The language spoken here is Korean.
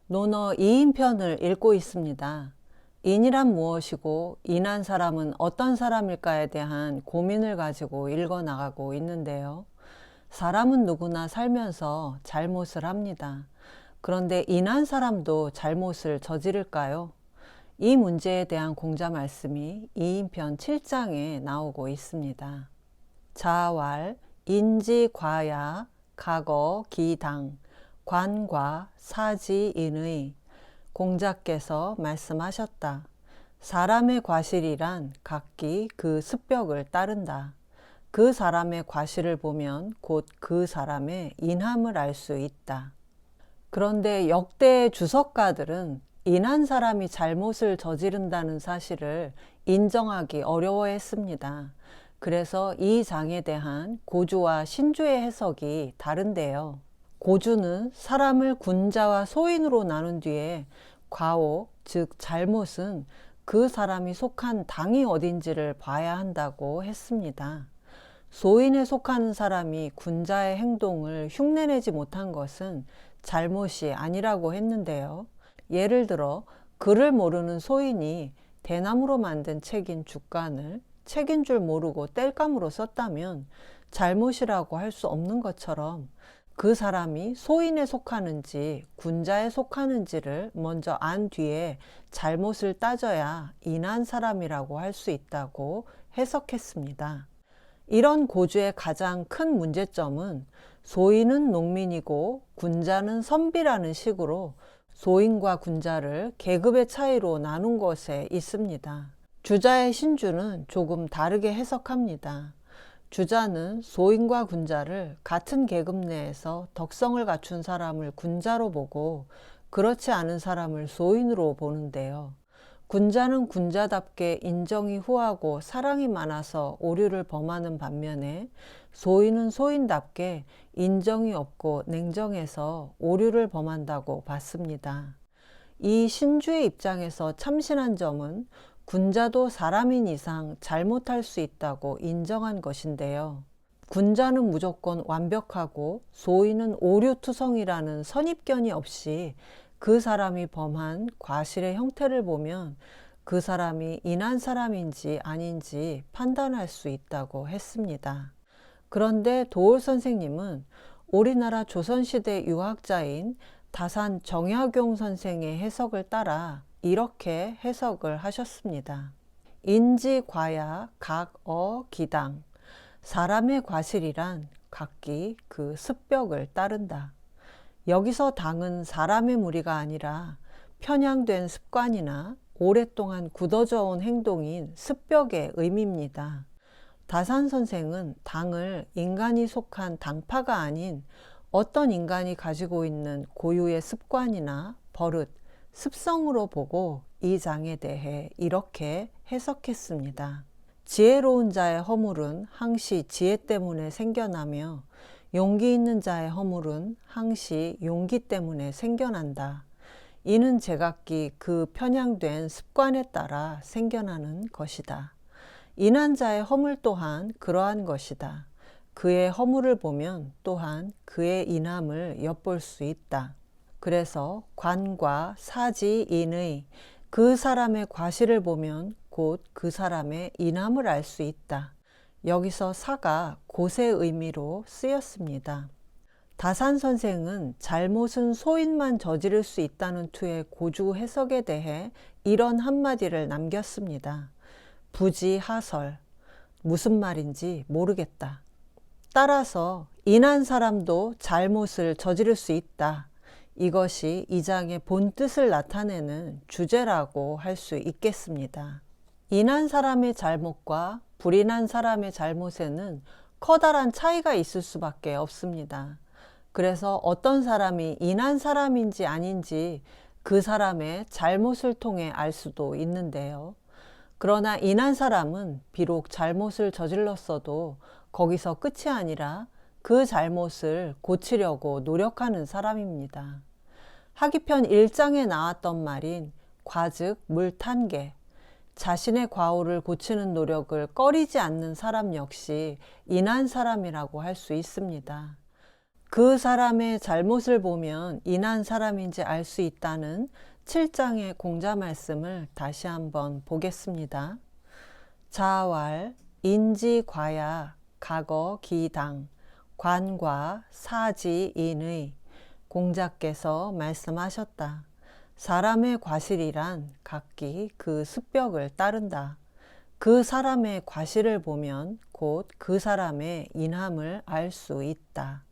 논어 2인편을 읽고 있습니다. 인이란 무엇이고 인한 사람은 어떤 사람일까에 대한 고민을 가지고 읽어나가고 있는데요. 사람은 누구나 살면서 잘못을 합니다. 그런데 인한 사람도 잘못을 저지를까요? 이 문제에 대한 공자 말씀이 2인편 7장에 나오고 있습니다. 자왈, 인지과야, 각어, 기당, 관과 사지인의. 공자께서 말씀하셨다. 사람의 과실이란 각기 그 습벽을 따른다. 그 사람의 과실을 보면 곧 그 사람의 인함을 알 수 있다. 그런데 역대의 주석가들은 인한 사람이 잘못을 저지른다는 사실을 인정하기 어려워했습니다. 그래서 이 장에 대한 고주와 신주의 해석이 다른데요. 고주는 사람을 군자와 소인으로 나눈 뒤에 과오, 즉 잘못은 그 사람이 속한 당이 어딘지를 봐야 한다고 했습니다. 소인에 속하는 사람이 군자의 행동을 흉내내지 못한 것은 잘못이 아니라고 했는데요. 예를 들어 글을 모르는 소인이 대나무로 만든 책인 죽간을 책인 줄 모르고 땔감으로 썼다면 잘못이라고 할 수 없는 것처럼 그 사람이 소인에 속하는지 군자에 속하는지를 먼저 안 뒤에 잘못을 따져야 인한 사람이라고 할 수 있다고 해석했습니다. 이런 고주의 가장 큰 문제점은 소인은 농민이고 군자는 선비라는 식으로 소인과 군자를 계급의 차이로 나눈 것에 있습니다. 주자의 신주는 조금 다르게 해석합니다. 주자는 소인과 군자를 같은 계급 내에서 덕성을 갖춘 사람을 군자로 보고 그렇지 않은 사람을 소인으로 보는데요. 군자는 군자답게 인정이 후하고 사랑이 많아서 오류를 범하는 반면에 소인은 소인답게 인정이 없고 냉정해서 오류를 범한다고 봤습니다. 이 신주의 입장에서 참신한 점은 군자도 사람인 이상 잘못할 수 있다고 인정한 것인데요. 군자는 무조건 완벽하고 소인은 오류투성이라는 선입견이 없이 그 사람이 범한 과실의 형태를 보면 그 사람이 인한 사람인지 아닌지 판단할 수 있다고 했습니다. 그런데 도올 선생님은 우리나라 조선시대 유학자인 다산 정약용 선생의 해석을 따라 이렇게 해석을 하셨습니다. 인지과야 각어 기당. 사람의 과실이란 각기 그 습벽을 따른다. 여기서 당은 사람의 무리가 아니라 편향된 습관이나 오랫동안 굳어져 온 행동인 습벽의 의미입니다. 다산 선생은 당을 인간이 속한 당파가 아닌 어떤 인간이 가지고 있는 고유의 습관이나 버릇, 습성으로 보고 이 장에 대해 이렇게 해석했습니다. 지혜로운 자의 허물은 항시 지혜 때문에 생겨나며 용기 있는 자의 허물은 항시 용기 때문에 생겨난다. 이는 제각기 그 편향된 습관에 따라 생겨나는 것이다. 인한 자의 허물 또한 그러한 것이다. 그의 허물을 보면 또한 그의 인함을 엿볼 수 있다. 그래서 관과 사지인의 그 사람의 과실을 보면 곧 그 사람의 인함을 알 수 있다. 여기서 사가 곳의 의미로 쓰였습니다. 다산 선생은 잘못은 소인만 저지를 수 있다는 투의 고주 해석에 대해 이런 한마디를 남겼습니다. 부지하설, 무슨 말인지 모르겠다. 따라서 인한 사람도 잘못을 저지를 수 있다. 이것이 이 장의 본 뜻을 나타내는 주제라고 할 수 있겠습니다. 인한 사람의 잘못과 불인한 사람의 잘못에는 커다란 차이가 있을 수밖에 없습니다. 그래서 어떤 사람이 인한 사람인지 아닌지 그 사람의 잘못을 통해 알 수도 있는데요. 그러나 인한 사람은 비록 잘못을 저질렀어도 거기서 끝이 아니라 그 잘못을 고치려고 노력하는 사람입니다. 하기편 1장에 나왔던 말인 과즉 물탄개, 자신의 과오를 고치는 노력을 꺼리지 않는 사람 역시 인한 사람이라고 할 수 있습니다. 그 사람의 잘못을 보면 인한 사람인지 알 수 있다는 7장의 공자 말씀을 다시 한번 보겠습니다. 자왈 인지과야 각어 기당 관과 사지인의 공자께서 말씀하셨다. 사람의 과실이란 각기 그 습벽을 따른다. 그 사람의 과실을 보면 곧 그 사람의 인함을 알 수 있다.